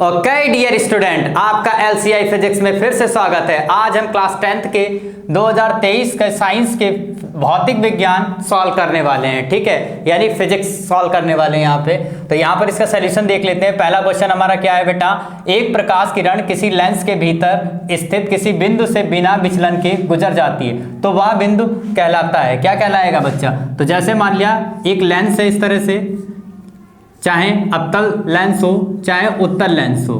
Okay dear student, आपका एलसीआई physics में फिर से स्वागत है। आज हम क्लास 10th के 2023 के साइंस के भौतिक विज्ञान सॉल्व करने वाले हैं। ठीक है, यानी फिजिक्स सॉल्व करने वाले हैं यहाँ पे। तो यहाँ पर इसका सलूशन देख लेते हैं। पहला क्वेश्चन हमारा क्या है बेटा, एक प्रकाश किरण किसी लेंस के भीतर स्थित किसी बिंदु से बिना विचलन के गुजर जाती है तो वह बिंदु कहलाता है, क्या कहलाएगा बच्चा? तो जैसे मान लिया एक लेंस है इस तरह से, चाहे अवतल लेंस हो चाहे उत्तल लेंस हो,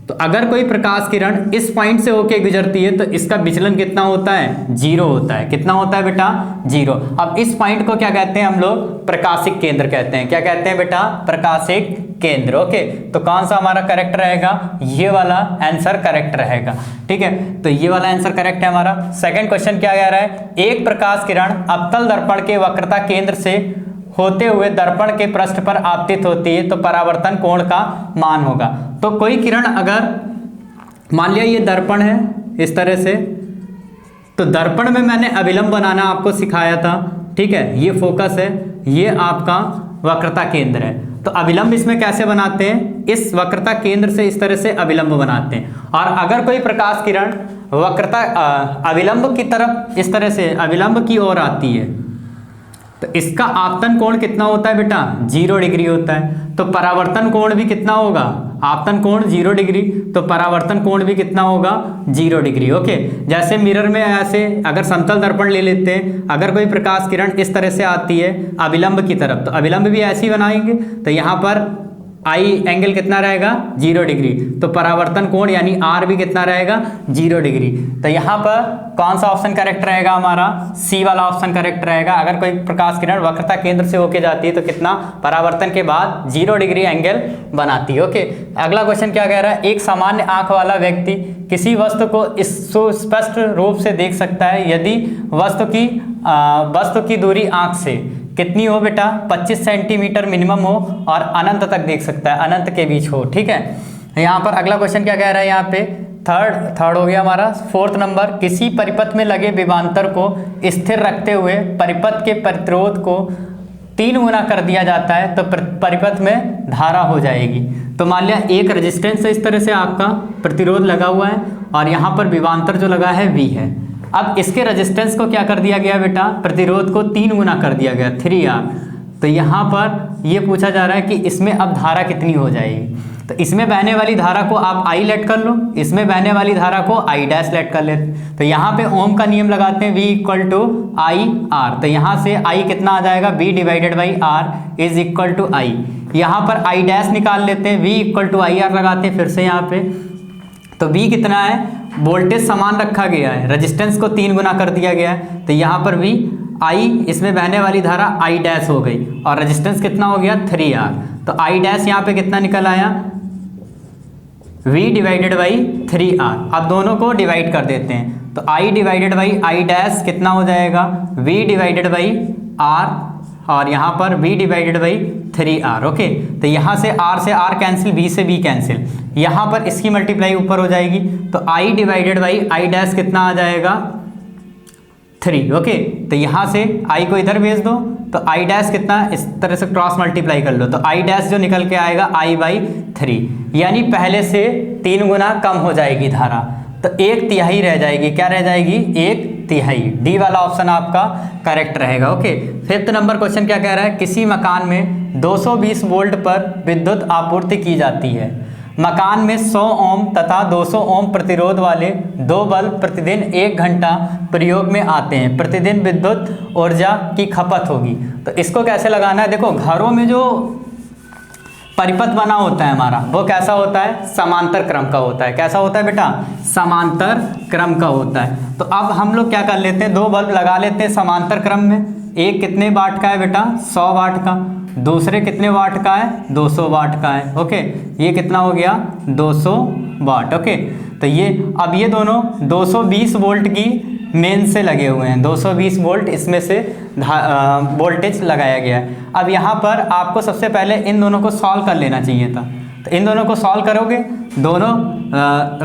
तो अगर कोई प्रकाश किरण इस पॉइंट से होके गुजरती है तो इसका विचलन कितना होता है? जीरो होता है। कितना होता है बेटा? जीरो। अब इस पॉइंट को क्या कहते हैं हम लोग? प्रकाशिक केंद्र कहते हैं। क्या कहते हैं बेटा? प्रकाशिक केंद्र। ओके, तो कौन सा हमारा करेक्ट रहेगा? ये वाला आंसर करेक्ट रहेगा। ठीक है, तो ये वाला आंसर करेक्ट है हमारा। सेकंड क्वेश्चन क्या कह रहा है, एक प्रकाश किरण अवतल दर्पण के वक्रता केंद्र से होते हुए दर्पण के पृष्ठ पर आपतित होती है तो परावर्तन कोण का मान होगा। तो कोई किरण अगर मान लिया ये दर्पण है इस तरह से, तो दर्पण में मैंने अभिलंब बनाना आपको सिखाया था। ठीक है, ये फोकस है, ये आपका वक्रता केंद्र है। तो अभिलंब इसमें कैसे बनाते हैं? इस वक्रता केंद्र से इस तरह से अभिलंब बनाते हैं। और अगर कोई प्रकाश किरण वक्रता अभिलंब की तरफ इस तरह से अभिलंब की ओर आती है तो इसका आपतन कोण कितना होता है बेटा? 0 डिग्री होता है। तो परावर्तन कोण भी कितना होगा? आपतन कोण 0 डिग्री, तो परावर्तन कोण भी कितना होगा? 0 डिग्री। ओके, जैसे मिरर में ऐसे अगर समतल दर्पण ले लेते हैं, अगर कोई प्रकाश किरण इस तरह से आती है अभिलंब की तरफ, तो अभिलंब भी ऐसे ही बनाएंगे। तो यहाँ पर आई एंगल कितना रहेगा? 0 डिग्री। तो परावर्तन कोण यानी आर भी कितना रहेगा? 0 डिग्री। तो यहाँ पर कौन सा ऑप्शन करेक्ट रहेगा हमारा? सी वाला ऑप्शन करेक्ट रहेगा। अगर कोई प्रकाश किरण वक्रता केंद्र से होके जाती है तो कितना परावर्तन के बाद 0 डिग्री एंगल बनाती है। ओके, अगला क्वेश्चन क्या कह रहा है, एक सामान्य आंख वाला व्यक्ति किसी वस्तु को स्पष्ट रूप से देख सकता है यदि वस्तु की दूरी आंख से कितनी हो बेटा? 25 सेंटीमीटर मिनिमम हो और अनंत तक देख सकता है, अनंत के बीच हो। ठीक है, यहाँ पर अगला क्वेश्चन क्या कह रहा है, यहाँ पे थर्ड हो गया हमारा। फोर्थ नंबर, किसी परिपथ में लगे विभवांतर को स्थिर रखते हुए परिपथ के प्रतिरोध को 3 गुना कर दिया जाता है तो परिपथ में धारा हो जाएगी। तो मान लिया एक रेजिस्टेंस है इस तरह से, आपका प्रतिरोध लगा हुआ है और यहाँ पर विभवांतर जो लगा है V है। अब इसके रेजिस्टेंस को क्या कर दिया गया बेटा? प्रतिरोध को 3 गुना कर दिया गया, 3R। तो यहाँ पर ये पूछा जा रहा है कि इसमें अब धारा कितनी हो जाएगी। तो इसमें बहने वाली धारा को आप I लेट कर लो, इसमें बहने वाली धारा को I डैश लेट कर लेते। तो यहाँ पे ओम का नियम लगाते हैं, V equal to I R. तो यहाँ से I कितना आ जाएगा? V divided by R is equal to I। यहाँ पर I डैश निकाल लेते हैं, V equal to I R लगाते हैं फिर से यहाँ पे। तो V कितना है? वोल्टेज समान रखा गया है, रेजिस्टेंस को 3 गुना कर दिया गया है। तो यहाँ पर V I, इसमें बहने वाली धारा I डैश हो गई और रेजिस्टेंस कितना हो गया? 3R। तो I डैश यहाँ पे कितना निकल आया? V divided by 3R। अब दोनों को डिवाइड कर देते हैं तो I divided by I dash कितना हो जाएगा? V डिवाइडेड बाई R और यहाँ पर V divided by 3R। Okay, तो यहाँ से R से R कैंसिल, V से V कैंसिल, यहाँ पर इसकी मल्टीप्लाई ऊपर हो जाएगी। तो I divided by I dash कितना आ जाएगा? 3। ओके, तो यहाँ से I को इधर भेज दो तो I डैश कितना, इस तरह से क्रॉस मल्टीप्लाई कर लो तो I डैश जो निकल के आएगा I बाई 3, यानी पहले से 3 गुना कम हो जाएगी धारा। तो 1/3 रह जाएगी। क्या रह जाएगी? 1/3। डी वाला ऑप्शन आपका करेक्ट रहेगा। ओके, फिफ्थ नंबर क्वेश्चन क्या कह रहा है, किसी मकान में 220 वोल्ट पर विद्युत आपूर्ति की जाती है। मकान में 100 ओम तथा 200 ओम प्रतिरोध वाले 2 बल्ब प्रतिदिन 1 घंटा प्रयोग में आते हैं। प्रतिदिन विद्युत ऊर्जा की खपत होगी। तो इसको कैसे लगाना है? देखो, घरों में जो परिपथ बना होता है हमारा, वो कैसा होता है? समांतर क्रम का होता है। कैसा होता है बेटा? समांतर क्रम का होता है। तो अब हम लोग क्या कर लेते हैं, 2 बल्ब लगा लेते हैं समांतर क्रम में। एक कितने वाट का है बेटा? 100 वाट का। दूसरे कितने वाट का है? 200 वाट का है। ओके, ये कितना हो गया? 200 वाट। ओके, तो ये अब ये दोनों 220 वोल्ट की मेन से लगे हुए हैं, 220 वोल्ट इसमें से वोल्टेज लगाया गया है। अब यहाँ पर आपको सबसे पहले इन दोनों को सॉल्व कर लेना चाहिए था। तो इन दोनों को सॉल्व करोगे, दोनों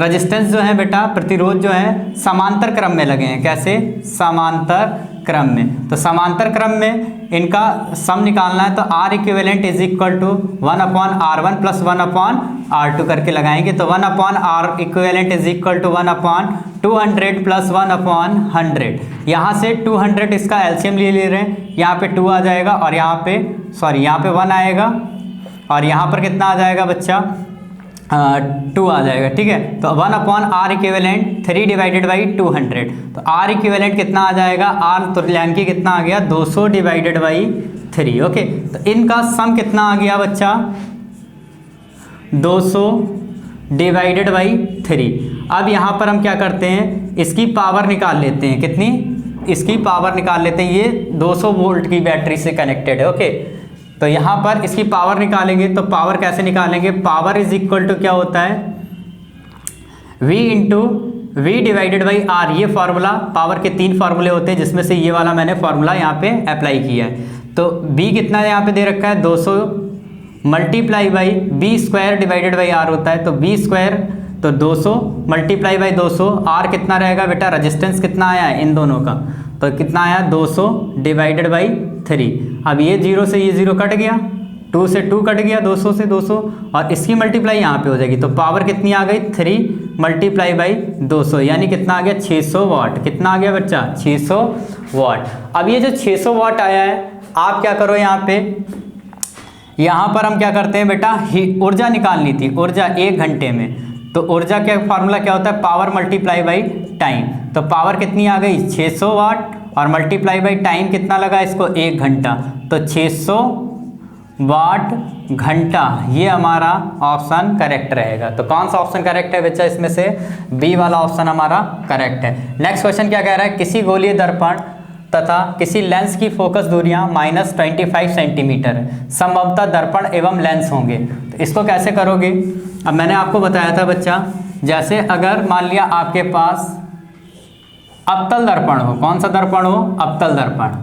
रेजिस्टेंस जो है बेटा, प्रतिरोध जो है समांतर क्रम में लगे हैं। कैसे? समांतर क्रम में। तो समांतर क्रम में इनका सम निकालना है, तो R equivalent is equal to 1/R1 plus 1/R2 करके लगाएंगे। तो 1/R equivalent is equal to 1/200 plus 1/100। यहाँ से 200 इसका एलसीएम ले रहे हैं, यहाँ पे 2 आ जाएगा और यहाँ पे यहाँ पे 1 आएगा और यहाँ पर कितना आ जाएगा बच्चा 2 आ जाएगा। ठीक है, तो 1/R इक्विवेलेंट 3 डिवाइडेड बाई 200। तो R इक्विवेलेंट कितना आ जाएगा, R तुल्यांकी कितना आ गया 200 डिवाइडेड बाई 3। ओके, तो इनका सम कितना आ गया बच्चा 200 डिवाइडेड बाई 3। अब यहाँ पर हम क्या करते हैं, इसकी पावर निकाल लेते हैं। कितनी, इसकी पावर निकाल लेते हैं। ये 200 वोल्ट की बैटरी से कनेक्टेड है। ओके, तो यहाँ पर इसकी पावर निकालेंगे। तो पावर कैसे निकालेंगे, पावर इज इक्वल टू क्या होता है V into V divided by R. ये फार्मूला, पावर के 3 फार्मूले होते हैं जिसमें से ये वाला मैंने फार्मूला यहाँ पे अप्लाई किया है। तो B कितना यहाँ पे दे रखा है 200 multiply by B square divided by R होता है। तो बी स्क्वायर तो 200 मल्टीप्लाई बाई 200। आर कितना रहेगा बेटा, रेजिस्टेंस कितना आया है इन दोनों का, तो कितना आया 200 डिवाइडेड बाई 3। अब ये 0 से ये 0 कट गया, 2 से 2 कट गया, 200 से 200 और इसकी मल्टीप्लाई यहाँ पे हो जाएगी। तो पावर कितनी आ गई 3 मल्टीप्लाई बाई 200, यानी कितना आ गया 600 वाट। कितना आ गया बच्चा 600 वाट। अब ये जो 600 वाट आया है, आप क्या करो यहाँ पर हम क्या करते हैं बेटा, ऊर्जा निकालनी थी। ऊर्जा 1 घंटे में, तो ऊर्जा का फार्मूला क्या होता है, पावर मल्टीप्लाई बाई टाइम। तो पावर कितनी आ गई 600 वाट और मल्टीप्लाई बाई टाइम कितना लगा इसको 1 घंटा। तो 600 वाट घंटा, ये हमारा ऑप्शन करेक्ट रहेगा। तो कौन सा ऑप्शन करेक्ट है बच्चा, इसमें से बी वाला ऑप्शन हमारा करेक्ट है। नेक्स्ट क्वेश्चन क्या कह रहा है, किसी गोलीय दर्पण तथा किसी लेंस की फोकस दूरियां -25 सेंटीमीटर है, संभवतः दर्पण एवं लेंस होंगे। तो इसको कैसे करोगे, अब मैंने आपको बताया था बच्चा, जैसे अगर मान लिया आपके पास अवतल दर्पण हो, कौन सा दर्पण हो, अवतल दर्पण,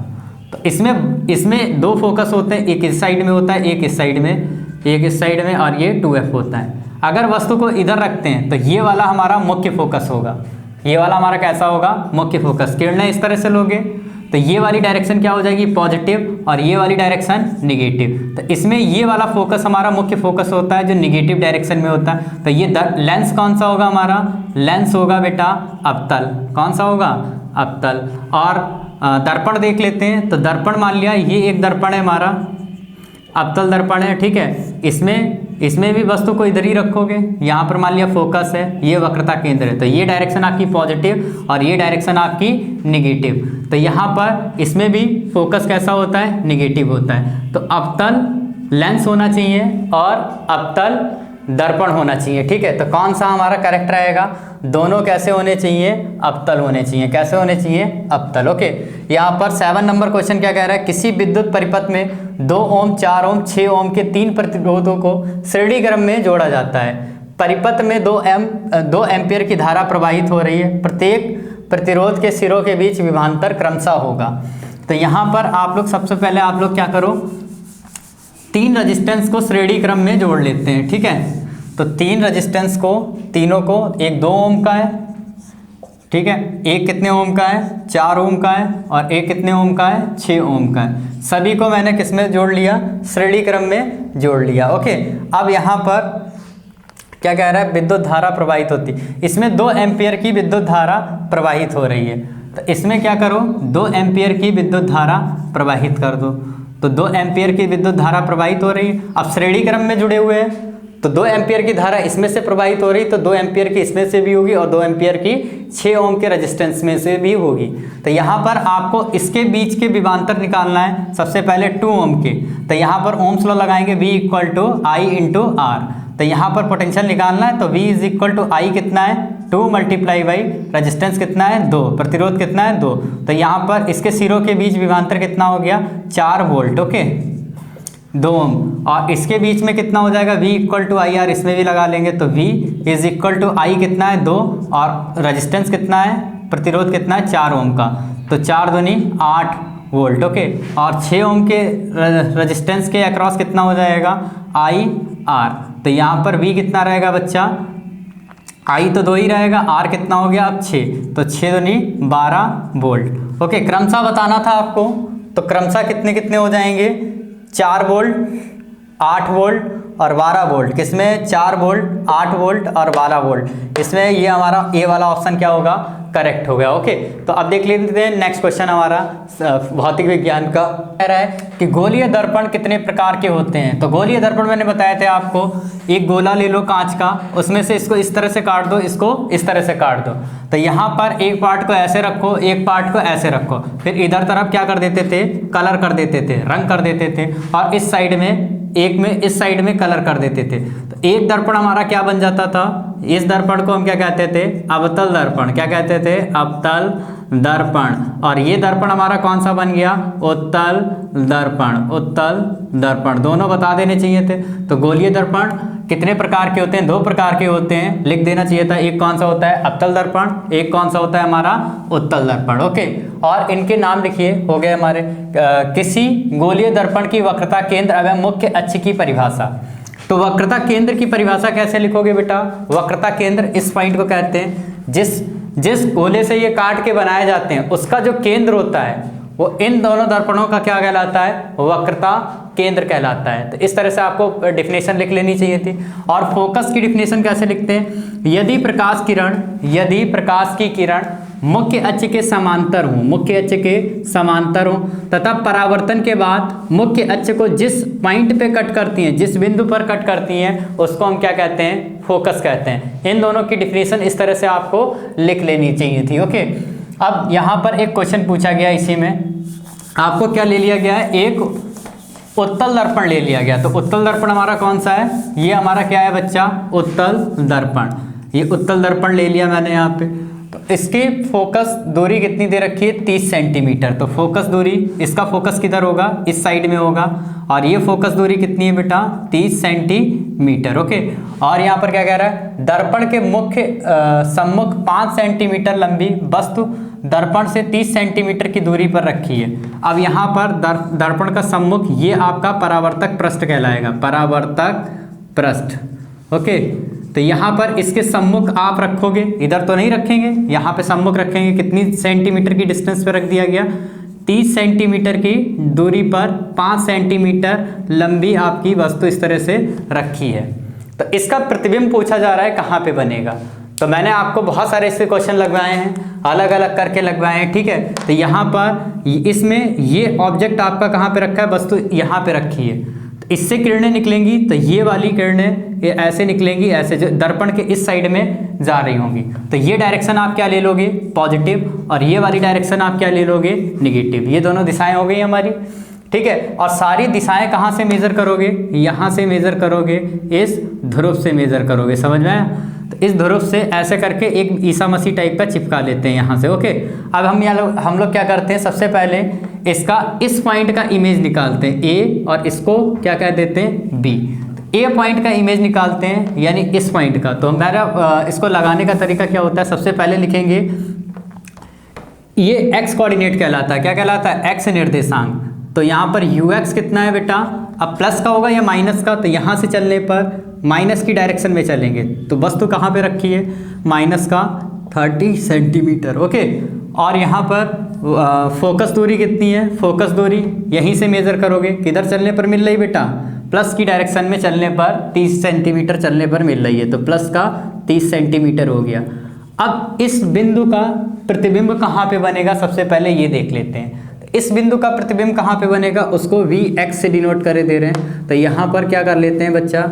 तो इसमें 2 फोकस होते हैं, एक इस साइड में होता है, एक इस साइड में, एक इस साइड में और ये 2F होता है। अगर वस्तु को इधर रखते हैं तो ये वाला हमारा मुख्य फोकस होगा, ये वाला हमारा कैसा होगा, मुख्य फोकस। किरणें इस तरह से लोगे तो ये वाली डायरेक्शन क्या हो जाएगी पॉजिटिव और ये वाली डायरेक्शन निगेटिव। तो इसमें ये वाला फोकस हमारा मुख्य फोकस होता है जो निगेटिव डायरेक्शन में होता है। तो ये लेंस कौन सा होगा हमारा, लेंस होगा बेटा अवतल। कौन सा होगा, अवतल। और दर्पण देख लेते हैं। तो दर्पण मान लिया ये एक दर्पण है हमारा, अवतल दर्पण है, ठीक है। इसमें भी वस्तु को इधर ही रखोगे, यहाँ पर मान लिया फोकस है, ये वक्रता केंद्र है, तो ये डायरेक्शन आपकी पॉजिटिव और ये डायरेक्शन आपकी निगेटिव। तो यहाँ पर इसमें भी फोकस कैसा होता है, निगेटिव होता है। तो अवतल लेंस होना चाहिए और अवतल दर्पण होना चाहिए, ठीक है। तो कौन सा हमारा करेक्ट रहेगा, दोनों कैसे होने चाहिए, अवतल होने चाहिए। कैसे होने चाहिए, अवतल। ओके, यहाँ पर 7 नंबर क्वेश्चन क्या कह रहा है, किसी विद्युत परिपथ में 2 ओम 4 ओम 6 ओम के 3 प्रतिरोधों को श्रेणी क्रम में जोड़ा जाता है। परिपथ में 2 एम्पियर की धारा प्रवाहित हो रही है, प्रत्येक प्रतिरोध के सिरों के बीच विभवांतर क्रमशः होगा। तो यहाँ पर आप लोग सबसे पहले आप लोग क्या करो, 3 रजिस्टेंस को श्रेणी क्रम में जोड़ लेते हैं, ठीक है। तो 3 रजिस्टेंस को, तीनों को, एक 2 ओम का है, ठीक है, एक कितने ओम का है 4 ओम का है और एक कितने ओम का है 6 ओम का है। सभी को मैंने किस में जोड़ लिया, श्रेणी क्रम में जोड़ लिया। ओके, अब यहाँ पर क्या कह रहा है, विद्युत धारा प्रवाहित होती, इसमें 2 एम्पियर की विद्युत धारा प्रवाहित हो रही है। तो इसमें क्या करो, 2 एम्पियर की विद्युत धारा प्रवाहित कर दो। तो 2 एम्पियर की विद्युत धारा प्रवाहित हो रही है। अब श्रेणी क्रम में जुड़े हुए हैं तो 2 एम्पियर की धारा इसमें से प्रवाहित हो रही, तो 2 एम्पियर की इसमें से भी होगी और 2 एम्पियर की 6 ओम के रेजिस्टेंस में से भी होगी। तो यहाँ पर आपको इसके बीच के विभवांतर निकालना है। सबसे पहले 2 ओम के, तो यहाँ पर ओम्स लॉ लगाएंगे, V = I × R। तो यहाँ पर पोटेंशियल निकालना है, तो V = I कितना है 2 मल्टीप्लाई बाई रेजिस्टेंस कितना है 2, प्रतिरोध कितना है 2। तो यहाँ पर इसके सिरों के बीच विभवांतर कितना हो गया 4 वोल्ट। ओके, 2 ओम, और इसके बीच में कितना हो जाएगा V = IR, इसमें भी लगा लेंगे। तो V = I कितना है 2 और रेजिस्टेंस कितना है, प्रतिरोध कितना है 4 ओम का, तो 4 दूनी 8 वोल्ट। ओके, और 6 ओम के रेजिस्टेंस के अक्रॉस कितना हो जाएगा IR। तो यहाँ पर V कितना रहेगा बच्चा आई तो 2 ही रहेगा, आर कितना हो गया अब 6, तो 6 दूनी 12 वोल्ट। ओके, क्रमशः बताना था आपको, तो क्रमशः कितने कितने हो जाएंगे, 4 वोल्ट, 8 वोल्ट और 12 वोल्ट। किसमें 4 वोल्ट, 8 वोल्ट और 12 वोल्ट। इसमें ये हमारा ए वाला ऑप्शन क्या होगा, करेक्ट हो गया। ओके, तो अब देख लेते हैं नेक्स्ट क्वेश्चन हमारा भौतिक विज्ञान का कह रहा है कि गोलीय दर्पण कितने प्रकार के होते हैं। तो गोलीय दर्पण मैंने बताया था आपको, एक गोला ले लो कांच का, उसमें से इसको इस तरह से काट दो, इसको इस तरह से काट दो। तो यहाँ पर एक पार्ट को ऐसे रखो, एक पार्ट को ऐसे रखो, फिर इधर तरफ क्या कर देते थे, कलर कर देते थे, रंग कर देते थे, और इस साइड में एक में इस साइड में कलर कर देते थे। तो एक दर्पण हमारा क्या बन जाता था, इस दर्पण को हम क्या कहते थे, अवतल दर्पण। क्या कहते थे, अवतल दर्पण। और ये दर्पण हमारा कौन सा बन गया, उत्तल दर्पण। उत्तल दर्पण दोनों बता देने चाहिए थे। तो गोलीय दर्पण कितने प्रकार के होते हैं, 2 प्रकार के होते हैं, लिख देना चाहिए था। एक कौन सा होता है, अवतल दर्पण, एक कौन सा होता है हमारा, उत्तल दर्पण। ओके, और इनके नाम लिखिए, हो गए हमारे। किसी गोलीय दर्पण की वक्रता केंद्र एवं मुख्य अक्ष की परिभाषा। तो वक्रता केंद्र की परिभाषा कैसे लिखोगे बेटा, वक्रता केंद्र इस पॉइंट को कहते हैं, जिस गोले से ये काट के बनाए जाते हैं उसका जो केंद्र होता है वो इन दोनों दर्पणों का क्या कहलाता है, वक्रता केंद्र कहलाता है। तो इस तरह से आपको डिफिनेशन लिख लेनी चाहिए थी। और फोकस की डिफिनेशन कैसे लिखते हैं, यदि प्रकाश की किरण मुख्य अक्ष के समांतर हो, मुख्य अक्ष के समांतर हो, तथा परावर्तन के बाद मुख्य अक्ष को जिस पॉइंट पे कट करती हैं, जिस बिंदु पर कट करती हैं, उसको हम क्या कहते हैं, फोकस कहते हैं। इन दोनों की डिफिनेशन इस तरह से आपको लिख लेनी चाहिए थी। ओके, अब यहाँ पर एक क्वेश्चन पूछा गया, इसी में आपको क्या ले लिया गया है, एक उत्तल दर्पण ले लिया गया। तो उत्तल दर्पण हमारा कौन सा है, ये हमारा क्या है बच्चा, उत्तल दर्पण। ये उत्तल दर्पण ले लिया मैंने यहाँ पे। तो इसकी फोकस दूरी कितनी दे रखी है, 30 सेंटीमीटर। तो फोकस दूरी, इसका फोकस किधर होगा, इस साइड में होगा, और ये फोकस दूरी कितनी है बेटा, 30 सेंटीमीटर। ओके, और यहाँ पर क्या कह रहा है, दर्पण के मुख्य सम्मुख 5 सेंटीमीटर लंबी वस्तु दर्पण से 30 सेंटीमीटर की दूरी पर रखी है। अब यहाँ पर दर्पण का सम्मुख ये आपका परावर्तक पृष्ठ कहलाएगा, परावर्तक पृष्ठ। ओके, तो यहाँ पर इसके सम्मुख आप रखोगे, इधर तो नहीं रखेंगे, यहाँ पे सम्मुख रखेंगे। कितनी सेंटीमीटर की डिस्टेंस पे रख दिया गया, 30 सेंटीमीटर की दूरी पर 5 सेंटीमीटर लंबी आपकी वस्तु इस तरह से रखी है। तो इसका प्रतिबिंब पूछा जा रहा है कहाँ पे बनेगा। तो मैंने आपको बहुत सारे इसके क्वेश्चन लगवाए हैं, अलग अलग करके लगवाए हैं, ठीक है। तो यहाँ पर इसमें ये ऑब्जेक्ट आपका कहाँ पे रखा है, वस्तु यहाँ पे रखी है। तो इससे किरणें निकलेंगी, तो ये वाली किरणें ये ऐसे निकलेंगी, ऐसे जो दर्पण के इस साइड में जा रही होंगी। तो ये डायरेक्शन आप क्या ले लोगे, पॉजिटिव, और ये वाली डायरेक्शन आप क्या ले लोगे, निगेटिव। ये दोनों दिशाएं हो गई हमारी, ठीक है। और सारी दिशाएं कहाँ से मेजर करोगे, यहाँ से मेजर करोगे, इस ध्रुव से मेजर करोगे, समझ में आया। तो इस ध्रुव से ऐसे करके एक ईसा मसीह टाइप का चिपका लेते हैं यहाँ से। ओके, अब हम लोग क्या करते हैं, सबसे पहले इसका इस पॉइंट का इमेज निकालते हैं ए, और इसको क्या कह देते हैं बी। ए पॉइंट का इमेज निकालते हैं, यानी इस पॉइंट का। तो हमारा इसको लगाने का तरीका क्या होता है, सबसे पहले लिखेंगे ये एक्स कोऑर्डिनेट कहलाता है। क्या कहलाता है, एक्स निर्देशांक। तो यहाँ पर यू एक्स कितना है बेटा, अब प्लस का होगा या माइनस का, तो यहाँ से चलने पर माइनस की डायरेक्शन में चलेंगे। तो वस्तु कहाँ पे रखी है, माइनस का 30 सेंटीमीटर। ओके, और यहाँ पर फोकस दूरी कितनी है, फोकस दूरी यहीं से मेजर करोगे, किधर चलने पर मिल रही बेटा, प्लस की डायरेक्शन में चलने पर 30 सेंटीमीटर चलने पर मिल रही है। तो प्लस का 30 सेंटीमीटर हो गया। अब इस बिंदु का प्रतिबिंब कहाँ पे बनेगा, सबसे पहले ये देख लेते हैं। इस बिंदु का प्रतिबिंब कहाँ पे बनेगा, उसको वी एक्स से डिनोट करे दे रहे हैं। तो यहाँ पर क्या कर लेते हैं बच्चा,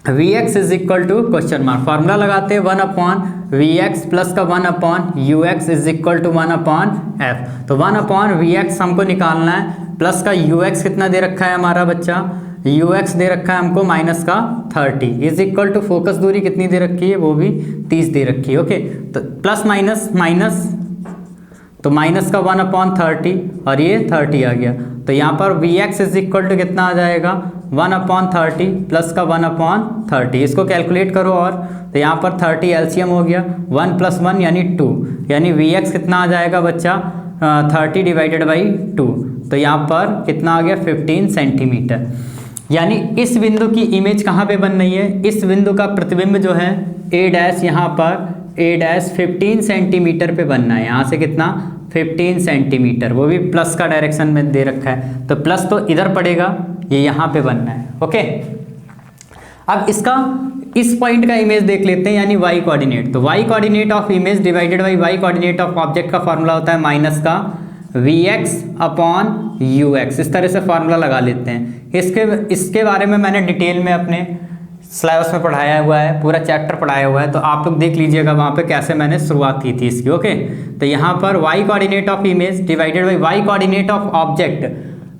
V X is equal to question mark, formula लगाते हैं 1/Vx प्लस का 1/Ux is equal to 1/F। तो 1/Vx हमको निकालना है, प्लस का Ux कितना दे रखा है हमारा बच्चा, Ux दे रखा है हमको माइनस का 30 इज इक्वल टू फोकस दूरी कितनी दे रखी है, वो भी 30 दे रखी है। ओके, तो प्लस माइनस माइनस, तो माइनस का 1/30 और ये 30 आ गया। तो यहाँ पर Vx इज इक्वल टू कितना आ जाएगा, 1/30 प्लस का 1/30। इसको कैलकुलेट करो, और तो यहाँ पर 30 एलसीएम हो गया, 1 + 1 यानी 2, यानी Vx कितना आ जाएगा बच्चा, 30 / 2। तो यहाँ पर कितना आ गया, 15 सेंटीमीटर। यानी इस बिंदु की इमेज कहाँ पे बन रही है, इस बिंदु का प्रतिबिंब जो है ए डैश, यहाँ पर ए डैश 15 सेंटीमीटर पे बनना है। यहाँ से कितना 15 सेंटीमीटर, वो भी प्लस का डायरेक्शन में दे रखा है, तो प्लस तो इधर पड़ेगा, ये यहाँ पे बनना है। ओके, अब इसका इस पॉइंट का इमेज देख लेते हैं, यानी वाई कोऑर्डिनेट। तो Y coordinate of image divided by Y coordinate of object का फॉर्मूला होता है माइनस का Vx अपॉन Ux। इस तरह से फार्मूला लगा लेते हैं। इसके बारे में मैंने डिटेल में अपने सिलेबस में पढ़ाया हुआ है, पूरा चैप्टर पढ़ाया हुआ है, तो आप लोग देख लीजिएगा वहाँ पे कैसे मैंने शुरुआत की थी इसकी। ओके, तो यहाँ पर y coordinate of image divided by y coordinate of object.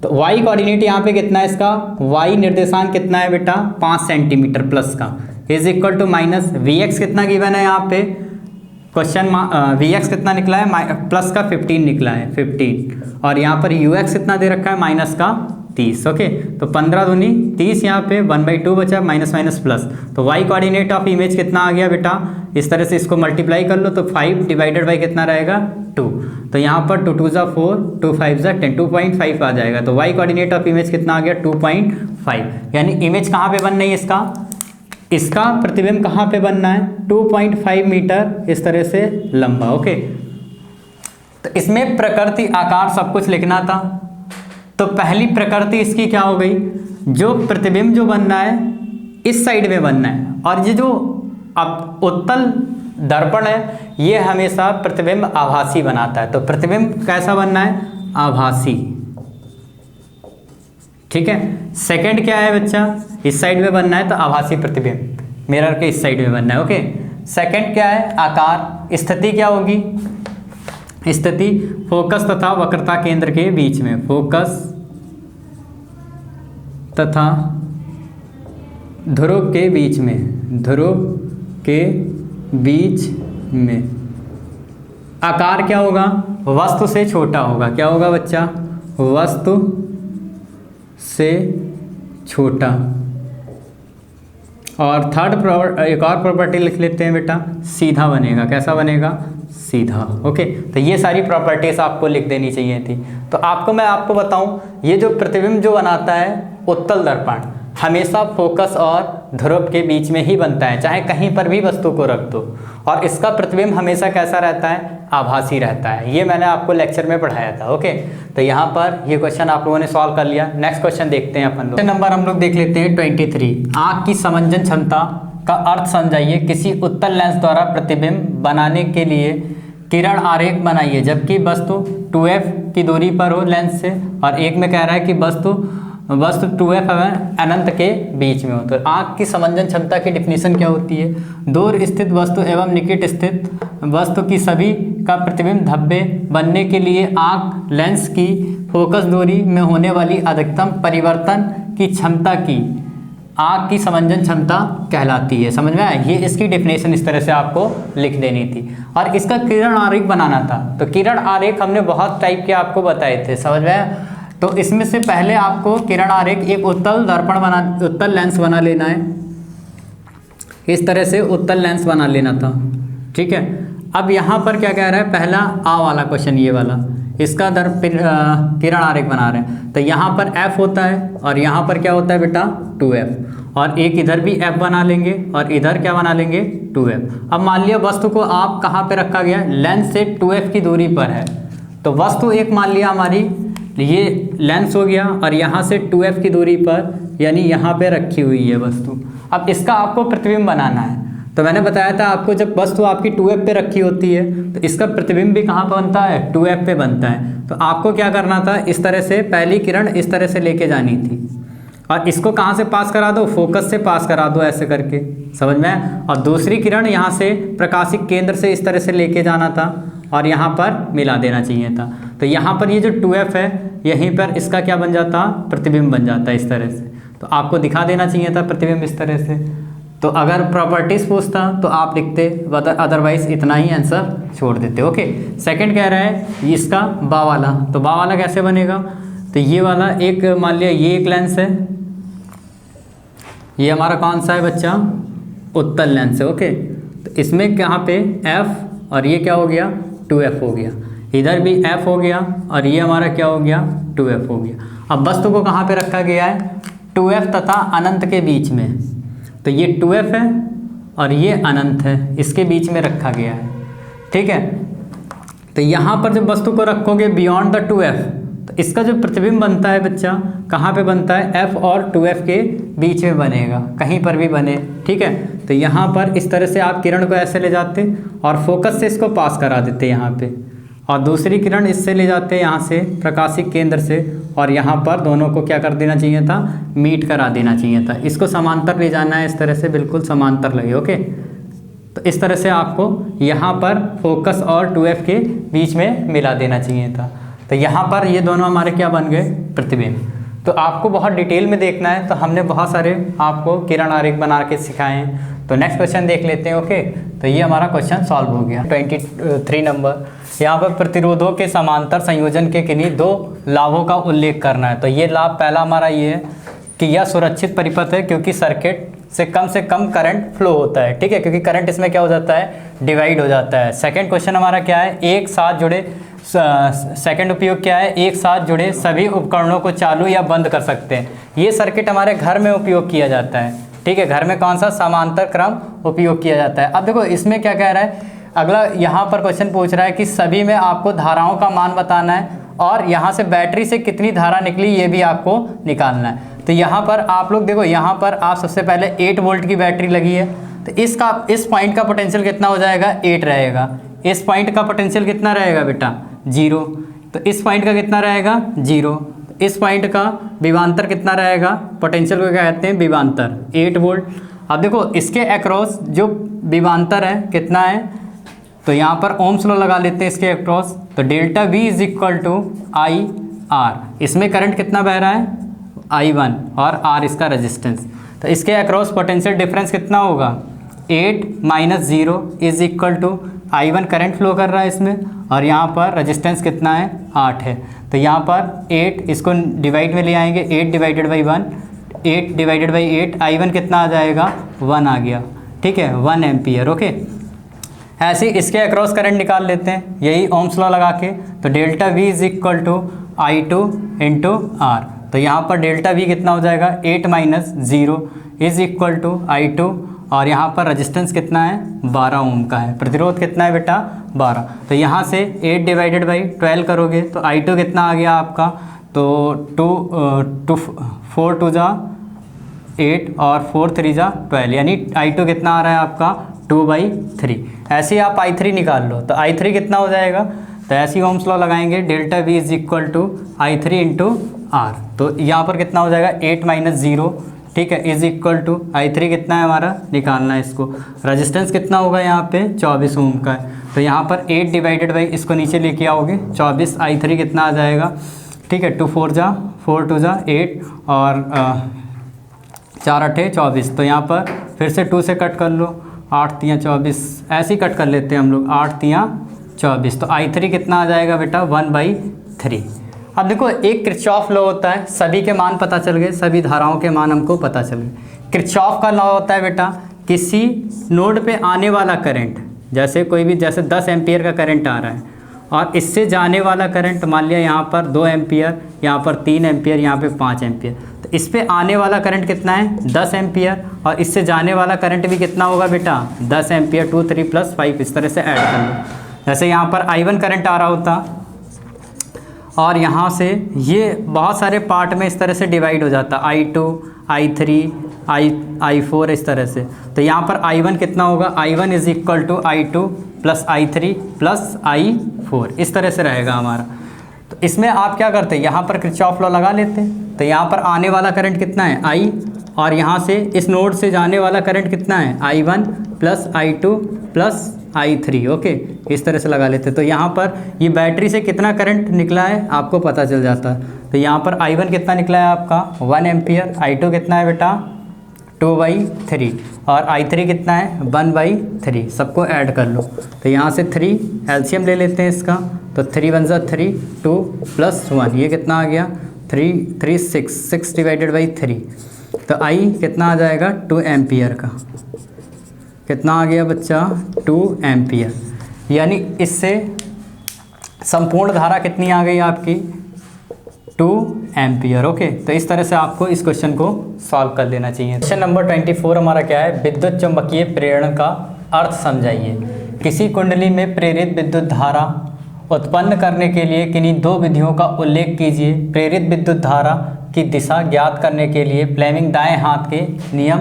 तो y कोऑर्डिनेट यहाँ पे कितना है इसका, y निर्देशांक कितना है बेटा 5 सेंटीमीटर प्लस का, is equal to minus Vx कितना गिवन है यहाँ पे क्वेश्चन, Vx कितना निकला है प्लस का 15 निकला है 15, और यहाँ पर Ux कितना दे रखा है माइनस का 30। ओके, तो 15 दूनी 30, यहाँ पे 1/2 बचा, माइनस माइनस प्लस, तो y कोऑर्डिनेट ऑफ इमेज कितना आ गया बेटा, इस तरह से इसको मल्टीप्लाई कर लो तो 5 डिवाइडेड बाई कितना रहेगा 2, तो यहाँ पर 2 2 ज़ा 4, 2 5 ज़ा 10, 2.5 आ जाएगा। तो y कोऑर्डिनेट ऑफ इमेज कितना आ गया 2.5, यानी इमेज कहाँ पे बन रही है इसका प्रतिबिंब कहाँ पे बनना है 2.5 मीटर इस तरह से लंबा। ओके, तो इसमें प्रकृति आकार सब कुछ लिखना था। तो पहली प्रकृति इसकी क्या हो गई, जो प्रतिबिंब जो बनना है इस साइड में बनना है, और ये जो अब उत्तल दर्पण है ये हमेशा प्रतिबिंब आभासी बनाता है। तो प्रतिबिंब कैसा बनना है, आभासी। ठीक है, सेकंड क्या है बच्चा, इस साइड में बनना है तो आभासी प्रतिबिंब, मिरर के इस साइड में बनना है। ओके, सेकंड क्या है, आकार। स्थिति क्या होगी, स्थिति फोकस तथा वक्रता केंद्र के बीच में, फोकस तथा ध्रुव के बीच में, ध्रुव के बीच में। आकार क्या होगा, वस्तु से छोटा होगा। क्या होगा बच्चा, वस्तु से छोटा। और थर्ड एक और प्रॉपर्टी लिख लेते हैं बेटा, सीधा बनेगा। कैसा बनेगा, सीधा। ओके, तो ये सारी प्रॉपर्टीज आपको लिख देनी चाहिए थी। तो मैं आपको बताऊं, ये जो प्रतिबिंब जो बनाता है उत्तल दर्पण हमेशा फोकस और ध्रुव के बीच में ही बनता है, चाहे कहीं पर भी वस्तु को रख दो, और इसका प्रतिबिंब हमेशा कैसा रहता है, आभासी रहता है। ये मैंने आपको लेक्चर में पढ़ाया था। ओके, तो यहाँ पर ये क्वेश्चन आप लोगों ने सॉल्व कर लिया। नेक्स्ट क्वेश्चन देखते हैं अपन लोग। नंबर हम लोग देख लेते हैं 23। आँख की समंजन क्षमता का अर्थ समझाइए। किसी उत्तल लेंस द्वारा प्रतिबिंब बनाने के लिए किरण आरेख बनाइए जबकि वस्तु 2f की दूरी पर हो लेंस से, और एक में कह रहा है कि वस्तु 2f अनंत के बीच में हो। तो आँख की समंजन क्षमता की डिफिनीशन क्या होती है, दूर स्थित वस्तु एवं निकट स्थित वस्तु की सभी का प्रतिबिंब धब्बे बनने के लिए आँख लेंस की फोकस दूरी में होने वाली अधिकतम परिवर्तन की क्षमता की आँख की समंजन क्षमता कहलाती है। समझ में आया, ये इसकी डेफिनेशन इस तरह से आपको लिख देनी थी। और इसका किरण आरेख बनाना था, तो किरण आरेख हमने बहुत टाइप के आपको बताए थे। समझ में आया, तो इसमें से पहले आपको किरण आरेख एक उत्तल लेंस बना लेना है। इस तरह से उत्तल लेंस बना लेना था। ठीक है, अब यहाँ पर क्या कह रहा है, पहला आ वाला क्वेश्चन, ये वाला, इसका किरण आरेख बना रहे हैं। तो यहाँ पर f होता है और यहाँ पर क्या होता है बेटा 2f, और एक इधर भी f बना लेंगे और इधर क्या बना लेंगे 2f। अब मान लिया वस्तु को आप कहाँ पे रखा गया, लेंस से 2f की दूरी पर है। तो वस्तु एक मान लिया हमारी ये लेंस हो गया, और यहाँ से 2f की दूरी पर यानी यहाँ पे रखी हुई है वस्तु। अब इसका आपको प्रतिबिंब बनाना है। तो मैंने बताया था आपको, जब वस्तु आपकी 2f पे रखी होती है तो इसका प्रतिबिंब भी कहाँ पर बनता है, 2f पे बनता है। तो आपको क्या करना था, इस तरह से पहली किरण इस तरह से लेके जानी थी, और इसको कहाँ से पास करा दो, फोकस से पास करा दो ऐसे करके। समझ में, और दूसरी किरण यहाँ से प्रकाशिक केंद्र से इस तरह से लेके जाना था और यहाँ पर मिला देना चाहिए था। तो यहाँ पर ये जो 2f है यहीं पर इसका क्या बन जाता, प्रतिबिंब बन जाता है इस तरह से। तो आपको दिखा देना चाहिए था प्रतिबिंब इस तरह से। तो अगर प्रॉपर्टीज पूछता तो आप लिखते, अदरवाइज इतना ही आंसर छोड़ देते। ओके, सेकंड कह रहा है इसका बा वाला। तो बा वाला कैसे बनेगा, तो ये वाला एक मान लिया ये एक लेंस है, ये हमारा कौन सा है बच्चा, उत्तल लेंस है। ओके, तो इसमें कहाँ पे f, और ये क्या हो गया 2f हो गया, इधर भी f हो गया, और ये हमारा क्या हो गया 2f हो गया। अब वस्तु को कहाँ पे रखा गया है, 2f तथा अनंत के बीच में, तो ये 2f है और ये अनंत है, इसके बीच में रखा गया है, ठीक है। तो यहाँ पर जब वस्तु को रखोगे बियॉन्ड द 2f, तो इसका जो प्रतिबिंब बनता है बच्चा कहाँ पे बनता है, f और 2f के बीच में बनेगा, कहीं पर भी बने, ठीक है। तो यहाँ पर इस तरह से आप किरण को ऐसे ले जाते और फोकस से इसको पास करा देते यहाँ पे, और दूसरी किरण इससे ले जाते यहाँ से प्रकाशिक केंद्र से, और यहाँ पर दोनों को क्या कर देना चाहिए था, मीट करा देना चाहिए था। इसको समांतर ले जाना है, इस तरह से बिल्कुल समांतर लगे, ओके। तो इस तरह से आपको यहाँ पर फोकस और 2f के बीच में मिला देना चाहिए था। तो यहाँ पर ये दोनों हमारे क्या बन गए, प्रतिबिंब। तो आपको बहुत डिटेल में देखना है, तो हमने बहुत सारे आपको किरण आरेख बना के सिखाए हैं। तो नेक्स्ट क्वेश्चन देख लेते हैं, ओके। तो ये हमारा क्वेश्चन सॉल्व हो गया। 23 नंबर, यहाँ पर प्रतिरोधों के समांतर संयोजन के किन्हीं दो लाभों का उल्लेख करना है। तो ये लाभ पहला हमारा ये है कि यह सुरक्षित परिपथ है क्योंकि सर्किट से कम करंट फ्लो होता है, ठीक है, क्योंकि करंट इसमें क्या हो जाता है, डिवाइड हो जाता है। सेकंड क्वेश्चन हमारा क्या है, एक साथ जुड़े, सेकंड उपयोग क्या है, एक साथ जुड़े सभी उपकरणों को चालू या बंद कर सकते हैं। ये सर्किट हमारे घर में उपयोग किया जाता है, ठीक है। घर में कौन सा, समांतर क्रम उपयोग किया जाता है। अब देखो इसमें क्या कह रहा है, अगला यहाँ पर क्वेश्चन पूछ रहा है कि सभी में आपको धाराओं का मान बताना है और यहाँ से बैटरी से कितनी धारा निकली ये भी आपको निकालना है। तो यहाँ पर आप लोग देखो, यहाँ पर आप सबसे पहले 8 वोल्ट की बैटरी लगी है, तो इस पॉइंट का पोटेंशियल कितना हो जाएगा, 8 रहेगा। इस पॉइंट का पोटेंशियल कितना रहेगा बेटा, 0। तो इस पॉइंट का कितना रहेगा, 0। इस पॉइंट का विभवांतर कितना रहेगा, पोटेंशियल को क्या कहते हैं, विभवांतर, 8 वोल्ट। अब देखो इसके अक्रॉस जो विभवांतर है कितना है, तो यहाँ पर ओम्स लॉ लगा लेते हैं इसके अक्रॉस। तो delta V is equal to I R, इसमें करंट कितना बह रहा है, I1, और R इसका रेजिस्टेंस। तो इसके अक्रॉस पोटेंशियल डिफरेंस कितना होगा, 8 - 0 is equal to I1 current flow कर रहा है इसमें, और यहाँ पर रेजिस्टेंस कितना है, 8 है। तो यहाँ पर 8 इसको डिवाइड में ले आएंगे, 8 divided by 1, 8 divided by 8, I1 कितना आ जाएगा, 1 आ गया, ठीक है, 1 एम्पियर, ओके। ऐसे इसके अक्रॉस करंट निकाल लेते हैं, यही ओम्स लॉ लगा के। तो delta V is equal to I2 into R. तो यहाँ पर डेल्टा V कितना हो जाएगा, 8 - 0 इज इक्वल टू I2, और यहाँ पर रेजिस्टेंस कितना है, 12 ओम का है। प्रतिरोध कितना है बेटा, 12। तो यहाँ से 8 डिवाइडेड बाई 12 करोगे तो I2 कितना आ गया आपका, तो 4 2 जा 8 और 4 3 जा 12, यानी I2 कितना आ रहा है आपका, 2/3। ऐसे ही आप I3 निकाल लो, तो I3 कितना हो जाएगा, तो ऐसे ही ओम्स लॉ लगाएंगे, delta V is equal to I3 into R. तो यहाँ पर कितना हो जाएगा, 8 - 0, ठीक है, इज इक्वल टू I3 कितना है हमारा, निकालना है इसको। रेजिस्टेंस कितना होगा यहाँ पे, 24 ओम का है। तो यहाँ पर 8 डिवाइडेड बाई, इसको नीचे लेके आओगे, 24, I3 कितना आ जाएगा, ठीक है, 2 4 जा 4 2 जा 8, और 4 8 24। तो यहाँ पर फिर से 2 से कट कर लो, 8 3 24, ऐसे ही कट कर लेते हैं हम लोग, 8 3 24। तो I3 कितना आ जाएगा बेटा, 1/3। अब देखो एक किरचॉफ लॉ होता है, सभी के मान पता चल गए, सभी धाराओं के मान हमको पता चल गए। किरचॉफ का लॉ होता है बेटा, किसी नोड पे आने वाला करंट, जैसे कोई भी, जैसे 10 एम्पियर का करंट आ रहा है, और इससे जाने वाला करंट मान लिया यहाँ पर 2 एम्पियर, यहाँ पर 3 एम्पियर, यहाँ पे 5 एम्पियर। तो इस पे आने वाला करंट कितना है, 10 एम्पियर, और इससे जाने वाला करंट भी कितना होगा बेटा, 10 एम्पियर, 2 3 + 5, इस तरह से ऐड कर लो। जैसे यहाँ पर I1 करंट आ रहा होता, और यहाँ से ये बहुत सारे पार्ट में इस तरह से डिवाइड हो जाता, I2 I3 I4 इस तरह से। तो यहाँ पर I1 कितना होगा, I1 is equal to I2 + I3 + I4, इस तरह से रहेगा हमारा। तो इसमें आप क्या करते हैं, यहाँ पर किरचॉफ लॉ लगा लेते हैं। तो यहाँ पर आने वाला करंट कितना है, I, और यहाँ से इस नोड से जाने वाला करंट कितना है, I1 + I2 + I3, ओके, इस तरह से लगा लेते हैं। तो यहाँ पर ये बैटरी से कितना करंट निकला है आपको पता चल जाता है। तो यहाँ पर I1 कितना निकला है आपका, 1 एम्पियर, I2 कितना है बेटा, 2/3, और I3 कितना है, 1/3। सबको ऐड कर लो। तो यहाँ से 3 एलसीएम ले लेते हैं इसका, तो 3 1 जा 3, 2 + 1, ये कितना आ गया, 3 3 6 डिवाइडेड बाई 3। तो I कितना आ जाएगा, 2 एम्पियर का, कितना आ गया बच्चा, 2 एम्पियर। यानी इससे संपूर्ण धारा कितनी आ गई आपकी, 2 एम्पियर। ओके, तो इस तरह से आपको इस क्वेश्चन को सॉल्व कर लेना चाहिए। क्वेश्चन नंबर 24 हमारा क्या है, विद्युत चुम्बकीय प्रेरण का अर्थ समझाइए। किसी कुंडली में प्रेरित विद्युत धारा उत्पन्न करने के लिए किन्हीं दो विधियों का उल्लेख कीजिए। प्रेरित विद्युत धारा की दिशा ज्ञात करने के लिए फ्लेमिंग दाएं हाथ के नियम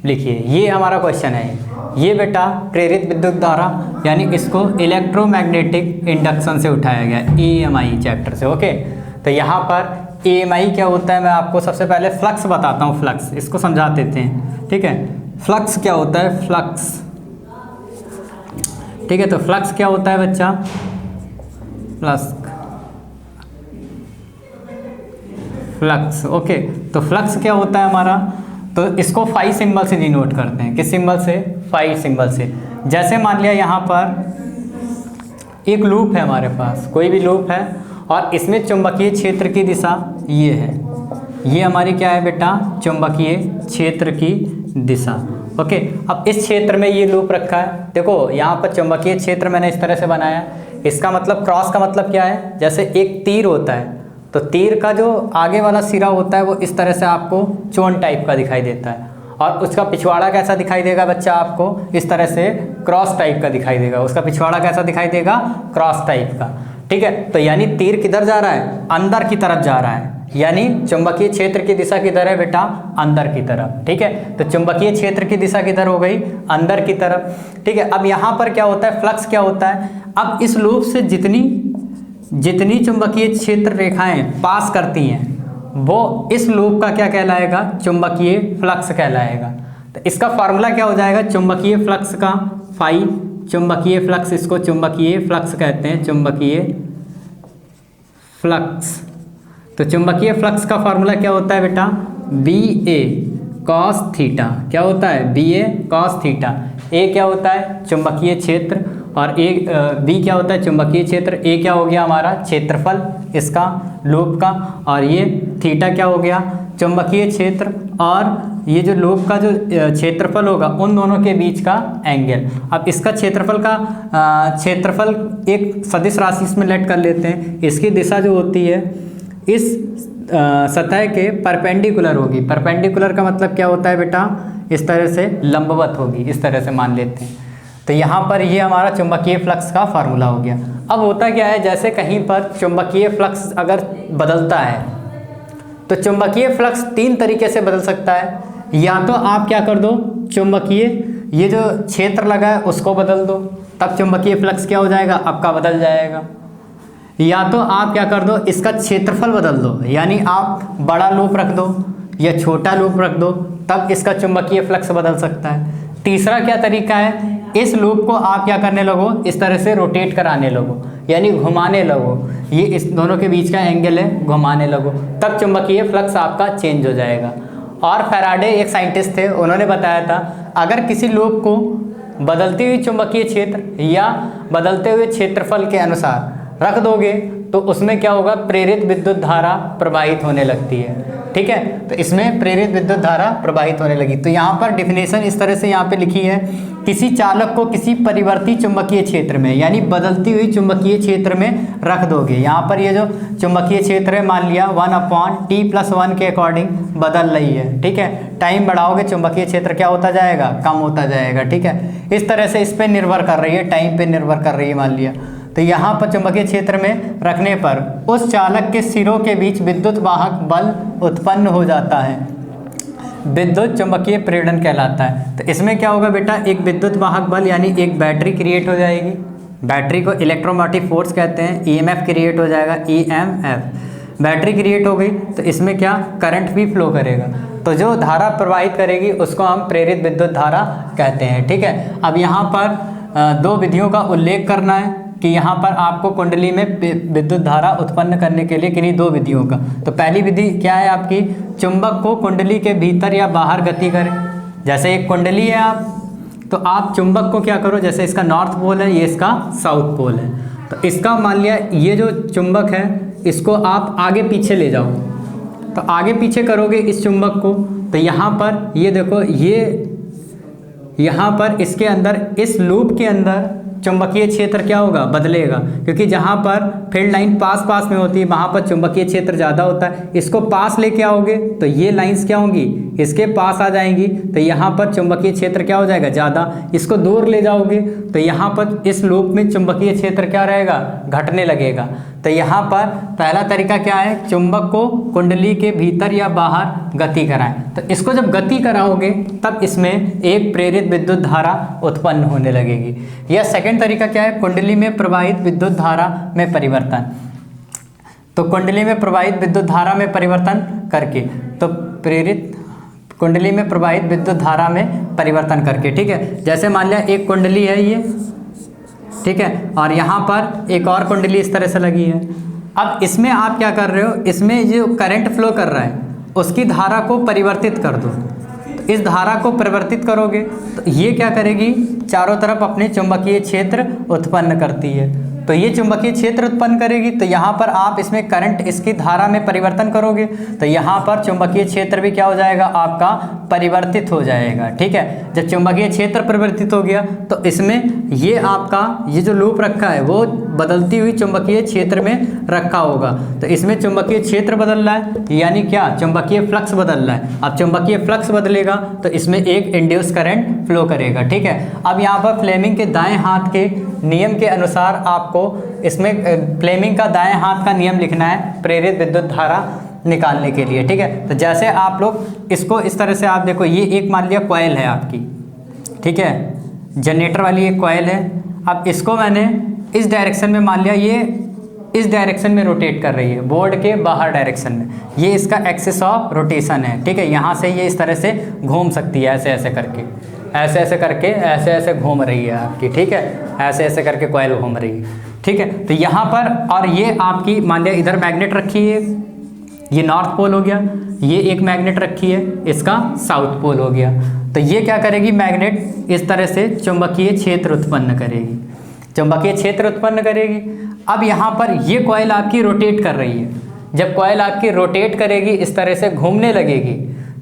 लिखिए। ये हमारा क्वेश्चन है। ये बेटा प्रेरित विद्युत धारा यानी इसको इलेक्ट्रोमैग्नेटिक इंडक्शन से उठाया गया, EMI चैप्टर से। ओके, तो यहाँ पर EMI क्या होता है, मैं आपको सबसे पहले फ्लक्स बताता हूँ। फ्लक्स इसको समझा देते हैं, ठीक है। फ्लक्स क्या होता है, फ्लक्स, ठीक है। तो फ्लक्स क्या होता है बच्चा, फ्लक्स। ओके, तो फ्लक्स क्या होता है हमारा, तो इसको फाई सिंबल से डिनोट करते हैं। किस सिंबल से, फाई सिंबल से। जैसे मान लिया यहाँ पर एक लूप है हमारे पास, कोई भी लूप है, और इसमें चुंबकीय क्षेत्र की दिशा ये है। ये हमारी क्या है बेटा, चुंबकीय क्षेत्र की दिशा। ओके, अब इस क्षेत्र में ये लूप रखा है। देखो यहाँ पर चुंबकीय क्षेत्र मैंने इस तरह से बनाया। इसका मतलब, क्रॉस का मतलब क्या है, जैसे एक तीर होता है तो तीर का जो आगे वाला सिरा होता है वो इस तरह से आपको चोन टाइप का दिखाई देता है, और उसका पिछवाड़ा कैसा दिखाई देगा बच्चा, आपको इस तरह से क्रॉस टाइप का दिखाई देगा। उसका पिछवाड़ा कैसा दिखाई देगा, क्रॉस टाइप का, ठीक है। तो यानी तीर किधर जा रहा है, अंदर की तरफ जा रहा है, यानी चुंबकीय क्षेत्र की दिशा किधर है बेटा, अंदर की तरफ, ठीक है। तो चुंबकीय क्षेत्र की दिशा किधर हो गई, अंदर की तरफ, ठीक है। अब यहाँ पर क्या होता है, फ्लक्स क्या होता है, अब इस लूप से जितनी चुंबकीय क्षेत्र रेखाएं पास करती हैं वो इस लूप का क्या कहलाएगा, चुंबकीय फ्लक्स कहलाएगा। तो इसका फार्मूला क्या हो जाएगा, चुंबकीय फ्लक्स का फाई, चुंबकीय फ्लक्स, इसको चुंबकीय फ्लक्स कहते हैं, चुंबकीय फ्लक्स। तो चुंबकीय फ्लक्स का फार्मूला क्या होता है बेटा, BA cos थीटा। क्या होता है, BA cos थीटा। A क्या होता है, चुंबकीय क्षेत्र, और B क्या होता है, चुंबकीय क्षेत्र। A क्या हो गया हमारा, क्षेत्रफल इसका लूप का, और ये थीटा क्या हो गया, चुंबकीय क्षेत्र, और ये जो लूप का जो क्षेत्रफल होगा उन दोनों के बीच का एंगल। अब इसका क्षेत्रफल एक सदिश राशि इसमें लेट कर लेते हैं। इसकी दिशा जो होती है इस सतह के परपेंडिकुलर होगी। परपेंडिकुलर का मतलब क्या होता है बेटा, इस तरह से लंबवत होगी, इस तरह से मान लेते हैं। तो यहाँ पर ये हमारा चुंबकीय फ्लक्स का फार्मूला हो गया। अब होता क्या है, जैसे कहीं पर चुंबकीय फ्लक्स अगर बदलता है तो चुंबकीय फ्लक्स तीन तरीके से बदल सकता है। या तो आप क्या कर दो, चुंबकीय ये जो क्षेत्र लगा है उसको बदल दो, तब चुंबकीय फ्लक्स क्या हो जाएगा, आपका बदल जाएगा। या तो आप क्या कर दो, इसका क्षेत्रफल बदल दो, यानी आप बड़ा लूप रख दो या छोटा लूप रख दो, तब इसका चुंबकीय फ्लक्स बदल सकता है। तीसरा क्या तरीका है, इस लूप को आप क्या करने लगो, इस तरह से रोटेट कराने लगो, यानी घुमाने लगो। ये इस दोनों के बीच का एंगल है, घुमाने लगो, तब चुंबकीय फ्लक्स आपका चेंज हो जाएगा। और फैराडे एक साइंटिस्ट थे, उन्होंने बताया था अगर किसी लूप को बदलती हुई चुंबकीय क्षेत्र या बदलते हुए क्षेत्रफल के अनुसार रख दोगे तो उसमें क्या होगा, प्रेरित विद्युत धारा प्रवाहित होने लगती है। ठीक है, तो इसमें प्रेरित विद्युत धारा प्रवाहित होने लगी। तो यहाँ पर डिफिनेशन इस तरह से यहाँ पे लिखी है, किसी चालक को किसी परिवर्ती चुंबकीय क्षेत्र में यानी बदलती हुई चुंबकीय क्षेत्र में रख दोगे। यहाँ पर ये जो चुंबकीय क्षेत्र है मान लिया 1/t+1 के अकॉर्डिंग बदल रही है। ठीक है, टाइम बढ़ाओगे चुंबकीय क्षेत्र क्या होता जाएगा, कम होता जाएगा। ठीक है, इस तरह से इस पर निर्भर कर रही है, टाइम पे निर्भर कर रही है मान लिया। तो यहाँ पर चुंबकीय क्षेत्र में रखने पर उस चालक के सिरों के बीच विद्युत वाहक बल उत्पन्न हो जाता है, विद्युत चुंबकीय प्रेरण कहलाता है। तो इसमें क्या होगा बेटा, एक विद्युत वाहक बल यानी एक बैटरी क्रिएट हो जाएगी, बैटरी को इलेक्ट्रोमोटिव फोर्स कहते हैं, EMF क्रिएट हो जाएगा, EMF बैटरी क्रिएट हो गई। तो इसमें क्या, करंट भी फ्लो करेगा, तो जो धारा प्रवाहित करेगी उसको हम प्रेरित विद्युत धारा कहते हैं। ठीक है, अब यहाँ पर दो विधियों का उल्लेख करना है कि यहाँ पर आपको कुंडली में विद्युत धारा उत्पन्न करने के लिए किन्हीं दो विधियों का। तो पहली विधि क्या है आपकी, चुंबक को कुंडली के भीतर या बाहर गति करें। जैसे एक कुंडली है आप, तो आप चुंबक को क्या करो, जैसे इसका नॉर्थ पोल है, ये इसका साउथ पोल है, तो इसका मान लिया ये जो चुंबक है इसको आप आगे पीछे ले जाओ। तो आगे पीछे करोगे इस चुंबक को, तो यहाँ पर ये देखो, ये यहाँ पर इसके अंदर, इस लूप के अंदर चुंबकीय क्षेत्र क्या होगा, बदलेगा, क्योंकि जहाँ पर फील्ड लाइन पास पास में होती है वहाँ पर चुंबकीय क्षेत्र ज़्यादा होता है। इसको पास लेके आओगे तो ये लाइंस क्या होंगी, इसके पास आ जाएंगी, तो यहाँ पर चुंबकीय क्षेत्र क्या हो जाएगा, ज़्यादा। इसको दूर ले जाओगे तो यहाँ पर इस लूप में चुंबकीय क्षेत्र क्या रहेगा, घटने लगेगा। तो यहाँ पर पहला तरीका क्या है, चुंबक को कुंडली के भीतर या बाहर गति कराएं। तो इसको जब गति कराओगे तब इसमें एक प्रेरित विद्युत धारा उत्पन्न होने लगेगी। या सेकंड तरीका क्या है, कुंडली में प्रवाहित विद्युत धारा में परिवर्तन। तो कुंडली में प्रवाहित विद्युत धारा में परिवर्तन करके, तो प्रेरित कुंडली में प्रवाहित विद्युत धारा में परिवर्तन करके, ठीक है। जैसे मान लिया एक कुंडली है ये, ठीक है, और यहाँ पर एक और कुंडली इस तरह से लगी है। अब इसमें आप क्या कर रहे हो, इसमें जो करंट फ्लो कर रहा है उसकी धारा को परिवर्तित कर दो। तो इस धारा को परिवर्तित करोगे तो ये क्या करेगी, चारों तरफ अपने चुंबकीय क्षेत्र उत्पन्न करती है। तो ये चुंबकीय क्षेत्र उत्पन्न करेगी, तो यहाँ पर आप इसमें करंट, इसकी धारा में परिवर्तन करोगे तो यहाँ पर चुंबकीय क्षेत्र भी क्या हो जाएगा, आपका परिवर्तित हो जाएगा, ठीक है। जब चुंबकीय क्षेत्र परिवर्तित हो गया तो इसमें ये आपका ये जो लूप रखा है वो बदलती हुई चुंबकीय क्षेत्र में रखा होगा। तो इसमें चुंबकीय क्षेत्र बदल रहा है, यानी क्या, चुंबकीय फ्लक्स बदल रहा है। अब चुंबकीय फ्लक्स बदलेगा तो इसमें एक इंड्यूस करंट फ्लो करेगा, ठीक है। अब यहाँ पर फ्लेमिंग के दाएं हाथ के नियम के अनुसार आपको इसमें फ्लेमिंग का दाएं हाथ का नियम लिखना है प्रेरित विद्युत धारा निकालने के लिए, ठीक है। तो जैसे आप लोग इसको इस तरह से आप देखो, ये एक मान लिया कॉइल है आपकी, ठीक है, जनरेटर वाली एक कॉइल है। अब इसको मैंने इस डायरेक्शन में मान लिया, ये इस डायरेक्शन में रोटेट कर रही है, बोर्ड के बाहर डायरेक्शन में, ये इसका एक्सिस ऑफ रोटेशन है, ठीक है। यहाँ से ये इस तरह से घूम सकती है, ऐसे ऐसे करके, ऐसे ऐसे करके, ऐसे ऐसे घूम रही है आपकी, ठीक है, ऐसे ऐसे करके कॉइल घूम रही है, ठीक है। तो यहाँ पर, और ये आपकी मान लिया इधर मैग्नेट रखी है, ये नॉर्थ पोल हो गया, ये एक मैग्नेट रखी है, इसका साउथ पोल हो गया। तो ये क्या करेगी, मैग्नेट इस तरह से चुंबकीय क्षेत्र उत्पन्न करेगी, चुंबकीय क्षेत्र उत्पन्न करेगी। अब यहाँ पर ये कॉइल आपकी रोटेट कर रही है, जब कॉइल आपकी रोटेट करेगी, इस तरह से घूमने लगेगी,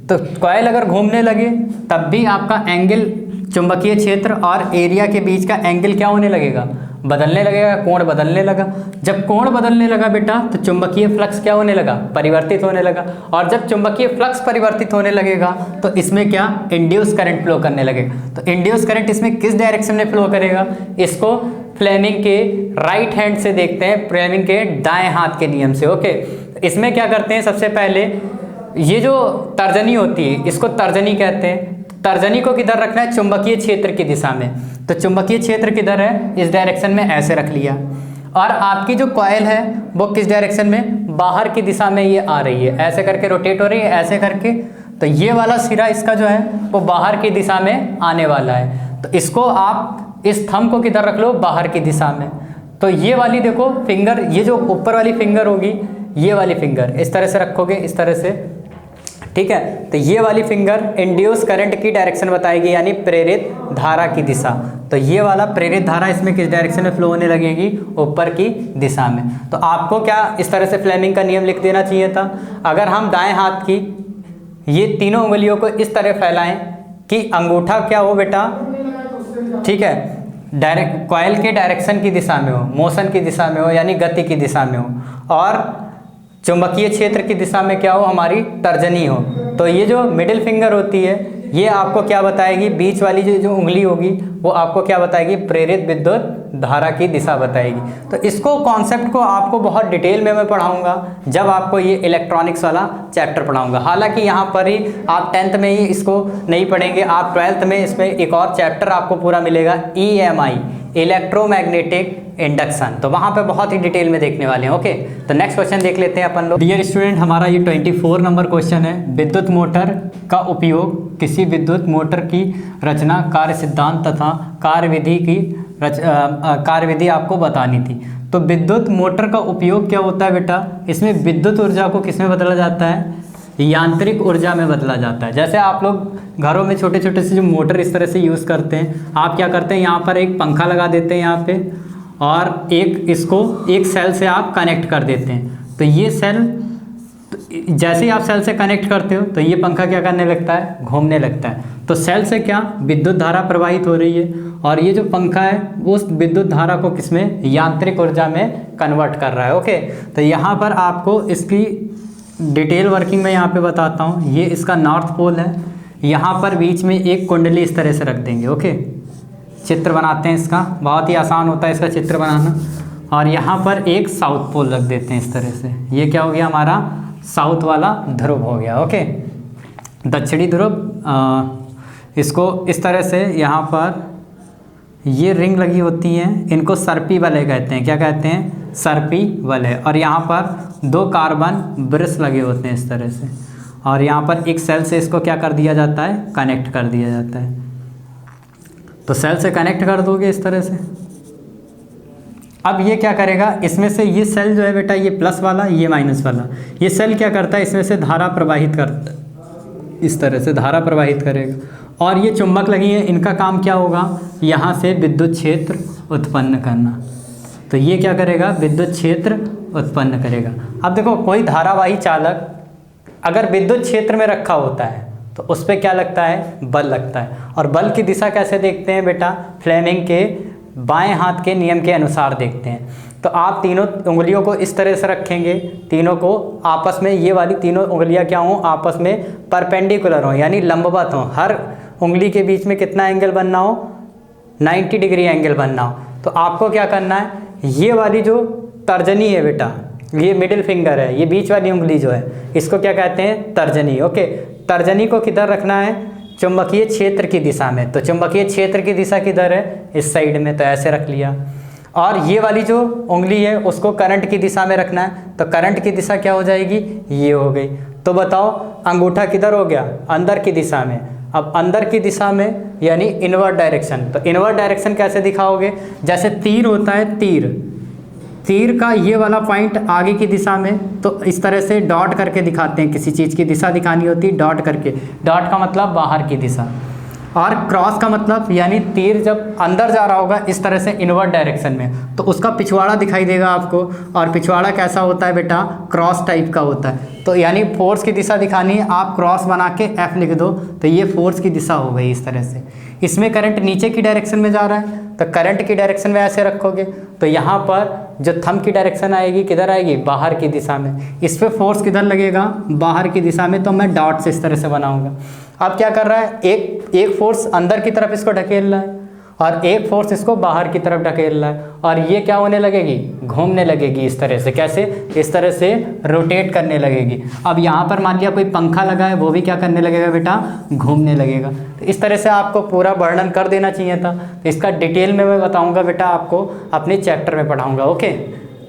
तो कॉइल अगर घूमने लगे तब भी आपका एंगल, चुंबकीय क्षेत्र और एरिया के बीच का एंगल क्या होने लगेगा, बदलने लगेगा, कोण बदलने लगा। जब कोण बदलने लगा बेटा तो चुंबकीय फ्लक्स क्या होने लगा, परिवर्तित होने लगा। और जब चुंबकीय फ्लक्स परिवर्तित होने लगेगा तो इसमें क्या, इंड्यूस करंट फ्लो करने लगेगा। तो इंड्यूस करंट इसमें किस डायरेक्शन में फ्लो करेगा, इसको फ्लेमिंग के राइट हैंड से देखते हैं, फ्लेमिंग के दाएं हाथ के नियम से, ओके। इसमें क्या करते हैं, सबसे पहले ये जो तर्जनी होती है इसको तर्जनी कहते हैं। तर्जनी को किधर रखना है, चुंबकीय क्षेत्र की दिशा में। तो चुंबकीय क्षेत्र किधर है, इस डायरेक्शन में ऐसे रख लिया। और आपकी जो कॉइल है वो किस डायरेक्शन में, बाहर की दिशा में ये आ रही है, ऐसे करके रोटेट हो रही है, ऐसे करके। तो ये वाला सिरा इसका जो है वो बाहर की दिशा में आने वाला है। तो इसको आप इस थंब को किधर रख लो, बाहर की दिशा में। तो ये वाली देखो फिंगर, ये जो ऊपर वाली फिंगर होगी, ये वाली फिंगर इस तरह से रखोगे, इस तरह से, ठीक है। तो ये वाली फिंगर इंड्यूस करंट की डायरेक्शन बताएगी, यानी प्रेरित धारा की दिशा। तो ये वाला प्रेरित धारा इसमें किस डायरेक्शन में फ्लो होने लगेगी, ऊपर की दिशा में। तो आपको क्या इस तरह से फ्लेमिंग का नियम लिख देना चाहिए था। अगर हम दाएं हाथ की ये तीनों उंगलियों को इस तरह फैलाएं कि अंगूठा क्या हो बेटा, ठीक है, डायरेक्ट कॉइल के डायरेक्शन की दिशा में हो, मोशन की दिशा में हो, यानी गति की दिशा में हो, और चुंबकीय क्षेत्र की दिशा में क्या हो, हमारी तर्जनी हो। तो ये जो मिडिल फिंगर होती है ये आपको क्या बताएगी, बीच वाली जो उंगली होगी वो आपको क्या बताएगी, प्रेरित विद्युत धारा की दिशा बताएगी। तो इसको कॉन्सेप्ट को आपको बहुत डिटेल में मैं पढ़ाऊंगा जब आपको ये इलेक्ट्रॉनिक्स वाला चैप्टर पढ़ाऊंगा। हालांकि यहाँ पर ही आप 10th में ही इसको नहीं पढ़ेंगे, आप 12th में इसमें एक और चैप्टर आपको पूरा मिलेगा, EMI, इलेक्ट्रोमैग्नेटिक इंडक्शन। तो वहाँ पे बहुत ही डिटेल में देखने वाले हैं, ओके। तो नेक्स्ट क्वेश्चन देख लेते हैं अपन लोग। डियर स्टूडेंट, हमारा ये 24 नंबर क्वेश्चन है। विद्युत मोटर का उपयोग किसी विद्युत मोटर की रचना, कार्य सिद्धांत तथा कार्यविधि आपको बतानी थी। तो विद्युत मोटर का उपयोग क्या होता है बेटा, इसमें विद्युत ऊर्जा को किस में बदला जाता है, यांत्रिक ऊर्जा में बदला जाता है। जैसे आप लोग घरों में छोटे छोटे से जो मोटर इस तरह से यूज़ करते हैं, आप क्या करते हैं, यहाँ पर एक पंखा लगा देते हैं यहाँ पे, और इसको एक सेल से आप कनेक्ट कर देते हैं। तो ये सेल, जैसे ही आप सेल से कनेक्ट करते हो तो ये पंखा क्या करने लगता है, घूमने लगता है। तो सेल से क्या विद्युत धारा प्रवाहित हो रही है, और ये जो पंखा है वो उस विद्युत धारा को किसमें, यांत्रिक ऊर्जा में कन्वर्ट कर रहा है। ओके, तो यहाँ पर आपको इसकी डिटेल वर्किंग में यहाँ पे बताता हूँ। ये इसका नॉर्थ पोल है, यहाँ पर बीच में एक कुंडली इस तरह से रख देंगे। ओके, चित्र बनाते हैं इसका, बहुत ही आसान होता है इसका चित्र बनाना। और यहाँ पर एक साउथ पोल रख देते हैं इस तरह से। ये क्या हो गया, हमारा साउथ वाला ध्रुव हो गया। ओके, दक्षिणी ध्रुव। इसको इस तरह से यहाँ पर ये रिंग लगी होती हैं, इनको सर्पी वलय कहते हैं। क्या कहते हैं, सर्पी वलय। और यहाँ पर 2 कार्बन ब्रश लगे होते हैं इस तरह से, और यहाँ पर एक सेल से इसको क्या कर दिया जाता है, कनेक्ट कर दिया जाता है। तो सेल से कनेक्ट कर दोगे इस तरह से। अब ये क्या करेगा, इसमें से ये सेल जो है बेटा, ये प्लस वाला, ये माइनस वाला, ये सेल क्या करता है, इसमें से धारा प्रवाहित करता है, इस तरह से धारा प्रवाहित करेगा। और ये चुंबक लगी है, इनका काम क्या होगा, यहाँ से विद्युत क्षेत्र उत्पन्न करना। तो ये क्या करेगा, विद्युत क्षेत्र उत्पन्न करेगा। अब देखो, कोई धारावाही चालक अगर विद्युत क्षेत्र में रखा होता है तो उस पर क्या लगता है, बल लगता है। और बल की दिशा कैसे देखते हैं बेटा, फ्लेमिंग के बाएं हाथ के नियम के अनुसार देखते हैं। तो आप तीनों उंगलियों को इस तरह से रखेंगे, तीनों को आपस में, ये वाली तीनों उंगलियां क्या हों, आपस में परपेंडिकुलर हों, यानी लंबवत हों। हर उंगली के बीच में कितना एंगल बनना हो, 90 डिग्री एंगल बनना हो। तो आपको क्या करना है, ये वाली जो तर्जनी है बेटा, ये मिडिल फिंगर है, ये बीच वाली उंगली जो है, इसको क्या कहते हैं, तर्जनी। ओके, तर्जनी को किधर रखना है, चुंबकीय क्षेत्र की दिशा में। तो चुंबकीय क्षेत्र की दिशा किधर है, इस साइड में, तो ऐसे रख लिया। और ये वाली जो उंगली है उसको करंट की दिशा में रखना है, तो करंट की दिशा क्या हो जाएगी, ये हो गई। तो बताओ अंगूठा किधर हो गया, अंदर की दिशा में। अब अंदर की दिशा में यानी इनवर्ट डायरेक्शन। तो इनवर्ट डायरेक्शन कैसे दिखाओगे, जैसे तीर होता है, तीर का ये वाला पॉइंट आगे की दिशा में, तो इस तरह से डॉट करके दिखाते हैं। किसी चीज़ की दिशा दिखानी होती है डॉट करके, डॉट का मतलब बाहर की दिशा, और क्रॉस का मतलब यानी तीर जब अंदर जा रहा होगा इस तरह से इनवर्ट डायरेक्शन में, तो उसका पिछवाड़ा दिखाई देगा आपको। और पिछवाड़ा कैसा होता है बेटा, क्रॉस टाइप का होता है। तो यानी फोर्स की दिशा दिखानी है, आप क्रॉस बना के F लिख दो, तो ये फोर्स की दिशा हो गई इस तरह से। इसमें करंट नीचे की डायरेक्शन में जा रहा है, तो करंट की डायरेक्शन में ऐसे रखोगे, तो यहाँ पर जो थंब की डायरेक्शन आएगी किधर आएगी, बाहर की दिशा में। इस पर फोर्स किधर लगेगा, बाहर की दिशा में। तो मैं डॉट से इस तरह से बनाऊंगा। अब क्या कर रहा है, एक फोर्स अंदर की तरफ इसको ढकेल रहा है, और एक फोर्स इसको बाहर की तरफ ढकेल रहा है, और ये क्या होने लगेगी, घूमने लगेगी इस तरह से। कैसे, इस तरह से रोटेट करने लगेगी। अब यहाँ पर मान लिया कोई पंखा लगा है, वो भी क्या करने लगेगा बेटा, घूमने लगेगा। तो इस तरह से आपको पूरा वर्णन कर देना चाहिए था। तो इसका डिटेल में मैं बताऊँगा बेटा, आपको अपने चैप्टर में पढ़ाऊँगा। ओके।